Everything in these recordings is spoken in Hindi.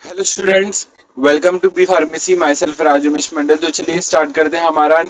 Hello students, welcome to B pharmacy. Myself Rajesh Mandal. तो चलिए स्टार्ट करते हैं हमारा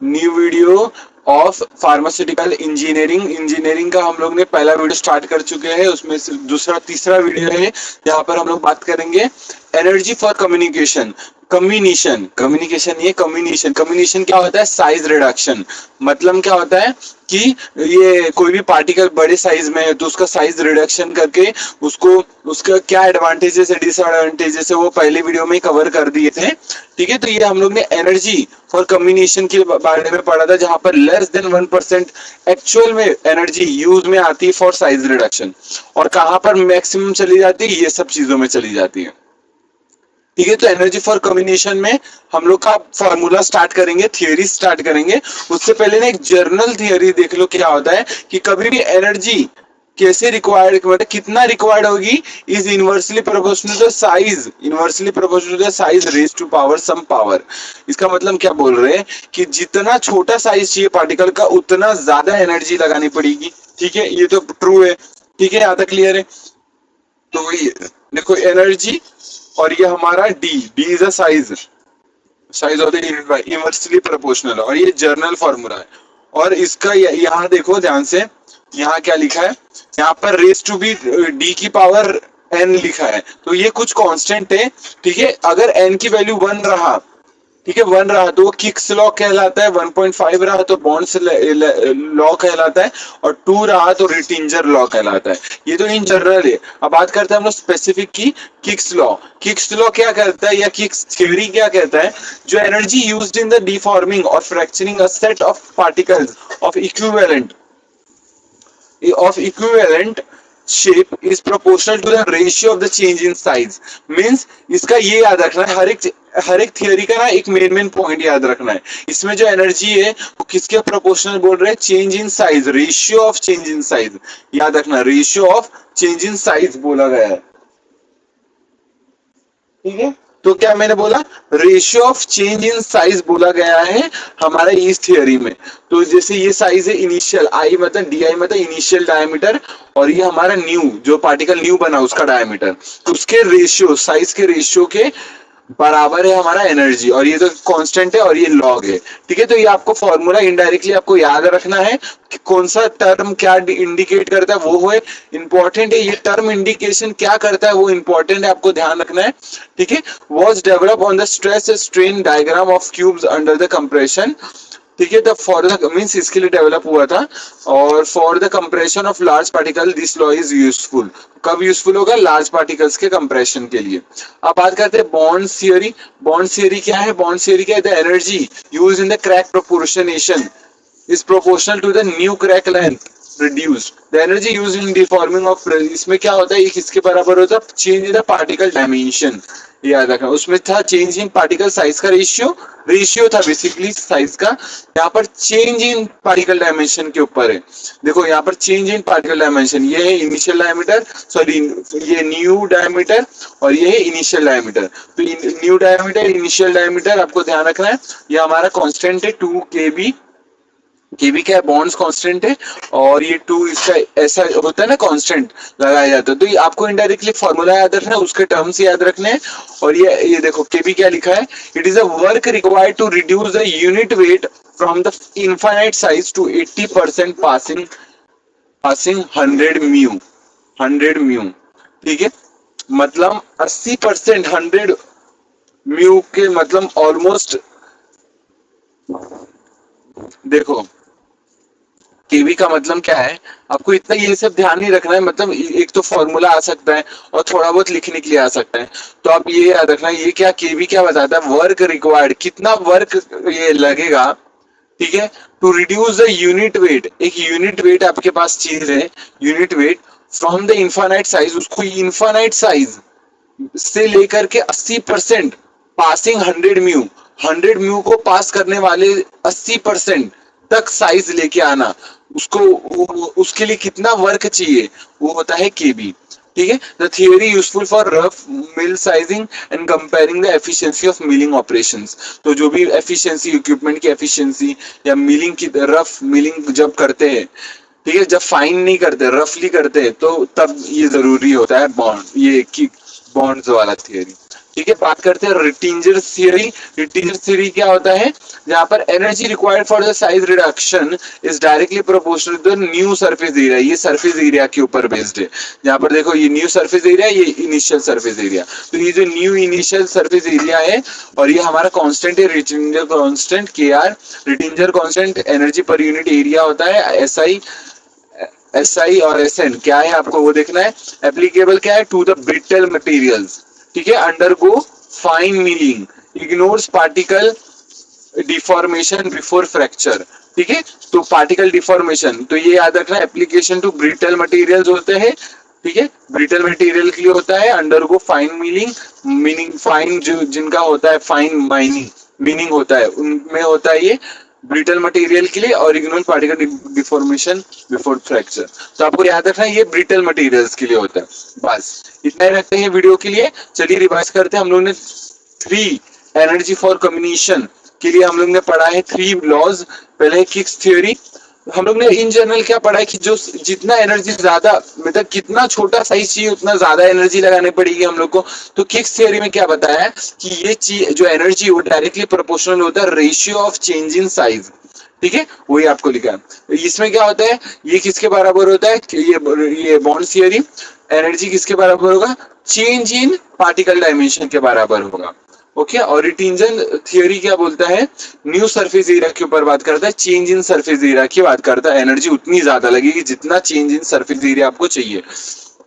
new video of pharmaceutical engineering. Engineering का हम लोग ने पहला वीडियो स्टार्ट कर चुके हैं, उसमें से दूसरा तीसरा वीडियो है जहाँ पर हम लोग बात करेंगे एनर्जी फॉर कम्युनिकेशन। कम्युनिकेशन ये कम्युनिकेशन क्या होता है? Size reduction. मतलब क्या होता है कि ये कोई भी पार्टिकल बड़े साइज में है तो उसका साइज रिडक्शन करके उसको उसका क्या एडवांटेजेस है, डिसएडवांटेजेस है, वो पहले वीडियो में ही कवर कर दिए थे। ठीक है, तो ये हम लोग ने एनर्जी फॉर कम्युनिकेशन के बारे में पढ़ा था, जहां पर लेस देन 1% एक्चुअल में एनर्जी यूज में आती है फॉर साइज रिडक्शन, और कहां पर मैक्सिमम चली जाती है, ये सब चीजों में चली जाती है। ठीक है, तो एनर्जी फॉर कम्युनिकेशन में हम लोग का फॉर्मूला स्टार्ट करेंगे, थियरी स्टार्ट करेंगे। उससे पहले ना एक जर्नल थियरी देख लो, क्या होता है कि कभी भी एनर्जी कैसे रिक्वायर्ड, मतलब कितना रिक्वायर्ड होगी, is inversely proportional to size, inversely proportional to size raise to power some power. इसका मतलब क्या बोल रहे हैं कि जितना छोटा साइज चाहिए पार्टिकल का, उतना ज्यादा एनर्जी लगानी पड़ेगी। ठीक है, ये तो ट्रू है। ठीक है, यहाँ तक क्लियर है। तो वही देखो एनर्जी, और ये हमारा D is a size, size of the unit by inversely proportional, और ये जर्नल फॉर्मूला है। और इसका यहाँ देखो ध्यान से, यहाँ क्या लिखा है, यहाँ पर रेस टू बी डी की पावर एन लिखा है, तो ये कुछ कांस्टेंट है। ठीक है, अगर एन की वैल्यू 1 रहा, ठीक है 1 रहा तो वो किक्स लॉ कहलाता है, 1.5 रहा तो बॉन्ड्स लॉ कहलाता है, और 2 रहा तो रिटिंजर लॉ कहलाता है। ये तो इन जनरल है। अब बात करते हैं हम लोग स्पेसिफिक की। किक्स लॉ, किक्स लॉ क्या करता है, या किक्स थ्योरी क्या कहता है? जो energy used in the deforming और fracturing a set of particles of equivalent shape is proportional to the ratio of the change in size। Means इसका ये याद रखना है, हर एक थियोरी का ना एक मेन पॉइंट याद रखना है। इसमें जो एनर्जी है वो किसके प्रोपोर्शनल बोल रहे हैं? Change in size, ratio of change in size. याद रखना, ratio of change in size बोला गया है। ठीक है, तो क्या मैंने बोला? Ratio of change in size बोला गया है हमारे इस थियरी में। तो जैसे ये साइज है इनिशियल, आई मतलब डी आई मतलब इनिशियल डायमीटर, और ये हमारा न्यू जो पार्टिकल न्यू बना उसका डायमीटर, तो उसके रेशियो, साइज के रेशियो के बराबर है हमारा एनर्जी, और ये तो कांस्टेंट है और ये लॉग है। ठीक है, तो ये आपको फॉर्मूला इनडायरेक्टली आपको याद रखना है कि कौन सा टर्म क्या इंडिकेट करता है, वो है इंपॉर्टेंट है। ये टर्म इंडिकेशन क्या करता है वो इंपॉर्टेंट है, आपको ध्यान रखना है। ठीक है, was develop on the stress strain diagram of cubes under the compression. ठीक है, द फॉर द मीन्स इसके लिए डेवलप हुआ था, और for the compression of large particle this law is useful. कब यूजफुल होगा? लार्ज पार्टिकल्स के कंप्रेशन के लिए। अब बात करते हैं बॉन्ड थियरी। बॉन्ड थियरी क्या है? बॉन्ड थियरी क्या है? The energy use in the crack proportionation is proportional to the new crack length reduced। The energy used in deforming of, इसमें क्या होता है, ये किसके बराबर होता है? Change in the particle dimension. याद रखना, उसमें था चेंज इन पार्टिकल साइज का रेशियो था बेसिकली साइज का। यहाँ पर चेंज इन पार्टिकल डायमेंशन के ऊपर है। देखो यहाँ पर चेंज इन पार्टिकल डायमेंशन, ये है इनिशियल डायमीटर, सॉरी ये न्यू डायमीटर, और ये है इनिशियल डायमीटर। तो न्यू डायमीटर, इनिशियल डायमीटर आपको ध्यान रखना है। ये हमारा कांस्टेंट है 2 kb। केबी क्या है? बॉन्ड्स कांस्टेंट है, और ये 2 इसका ऐसा होता है ना, कांस्टेंट लगाया जाता है। तो ये आपको इनडायरेक्टली फॉर्मूला याद रखना है, उसके टर्म्स याद रखने हैं। और ये देखो केबी क्या लिखा है, it is a work required to reduce the unit weight from the infinite size to 80% passing 100 mu. ठीक है, मतलब 80% 100 म्यू के मतलब ऑलमोस्ट, देखो केवी का मतलब क्या है, आपको इतना ये सब ध्यान नहीं रखना है। मतलब एक तो फॉर्मूला आ सकता है और थोड़ा बहुत लिखने के लिए आ सकता है, तो आप ये याद रखना। ये क्या केवी क्या बताता है? वर्क रिक्वायर्ड, कितना वर्क ये लगेगा। ठीक है, to reduce the unit weight, एक यूनिट वेट आपके पास चीज है, unit weight from the infinite size, उसको इनफाइनाइट साइज से लेकर के 80% पासिंग 100 म्यू, 100 म्यू को पास करने वाले 80% तक साइज लेके आना, उसको उसके लिए कितना वर्क चाहिए, वो होता है केबी। ठीक है, the theory useful for rough mill sizing and comparing the efficiency of milling operations. तो जो भी एफिशिएंसी, इक्विपमेंट की एफिशिएंसी या मिलिंग की, रफ मिलिंग जब करते हैं, ठीक है, जब फाइन नहीं करते, रफली करते हैं, तो तब ये जरूरी होता है बॉन्ड, ये बॉन्ड्स वाला थियरी। ठीक है, बात करते हैं रिटिंजर थियरी। रिटिंजर थियरी क्या होता है, जहां पर energy required for the size reduction is directly proportional to the new surface area. ये सरफेस एरिया के ऊपर बेस्ड है। जहां पर देखो ये न्यू सरफेस एरिया, ये इनिशियल सरफेस एरिया। तो ये जो न्यू इनिशियल सरफेस एरिया है और ये हमारा कांस्टेंट है, Rittinger constant K R. Rittinger constant energy पर यूनिट एरिया होता है, एसआई और एसएन क्या है आपको वो देखना है। एप्लीकेबल क्या है, टू द ब्रिटल मटेरियल्स। ठीक है, undergo fine milling, ignores particle deformation before fracture. ठीक है, तो पार्टिकल डिफॉर्मेशन तो ये याद रखना, एप्लीकेशन टू ब्रिटल मटेरियल्स होते हैं। ठीक है, ब्रिटल मटेरियल के लिए होता है undergo fine milling, meaning fine जो जिनका होता है फाइन माइनिंग मीनिंग होता है उनमें होता है ये ब्रिटल मटेरियल के लिए, और ignore particle deformation before fracture. तो आपको याद रखना ये ब्रिटल मटेरियल्स के लिए होता है। बस इतना ही रखते हैं वीडियो के लिए। चलिए रिवाइज करते हैं। हम लोग ने 3 एनर्जी फॉर कम्युनिकेशन के लिए हम लोग ने पढ़ा है 3 लॉज। पहले किक्स थ्योरी। हम लोग ने इन जनरल क्या पढ़ा है कि जो जितना एनर्जी ज्यादा मतलब कितना छोटा साइज चाहिए उतना ज्यादा एनर्जी लगानी पड़ेगी हम लोग को। तो किक्स थ्योरी में क्या बताया है कि ये चीज जो एनर्जी वो डायरेक्टली प्रोपोर्शनल होता है ratio of change in size. ठीक है, वही आपको लिखा है। इसमें क्या होता है, ये किसके बराबर होता है, ये बॉन्ड थ्योरी एनर्जी किसके बराबर होगा, चेंज इन पार्टिकल डायमेंशन के बराबर होगा। ओके, और रिटिंजन थियरी क्या बोलता है, न्यू सरफेस एरिया के ऊपर बात करता है, चेंज इन सरफेस एरिया की बात करता है। एनर्जी उतनी ज्यादा लगेगी जितना चेंज इन सरफेस एरिया आपको चाहिए।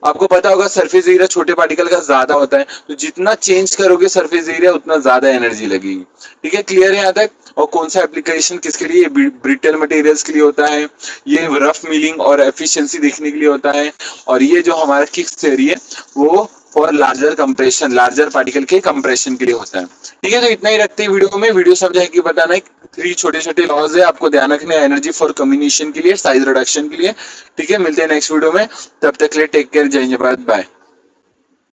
आपको पता होगा सरफेस एरिया छोटे पार्टिकल का ज्यादा होता है, तो जितना चेंज करोगे सरफेस एरिया उतना ज्यादा एनर्जी लगेगी। ठीक है, क्लियर है यहाँ तक। और कौन सा एप्लीकेशन किसके लिए, ब्रिटल मटेरियल्स के लिए होता है, ये रफ मिलिंग और एफिशिएंसी देखने के लिए होता है, और ये जो हमारा किक्स थ्योरी है वो for larger compression, larger particle के कंप्रेशन के लिए होता है। ठीक है, तो इतना ही रखते हैं वीडियो में। वीडियो समझ आएगी, बताना है 3 छोटे छोटे लॉज है आपको ध्यान रखने एनर्जी फॉर कम्युनिकेशन के लिए, साइज रिडक्शन के लिए। ठीक है, मिलते हैं नेक्स्ट वीडियो में, तब तक के लिए टेक केयर, जय हिंद, बाय।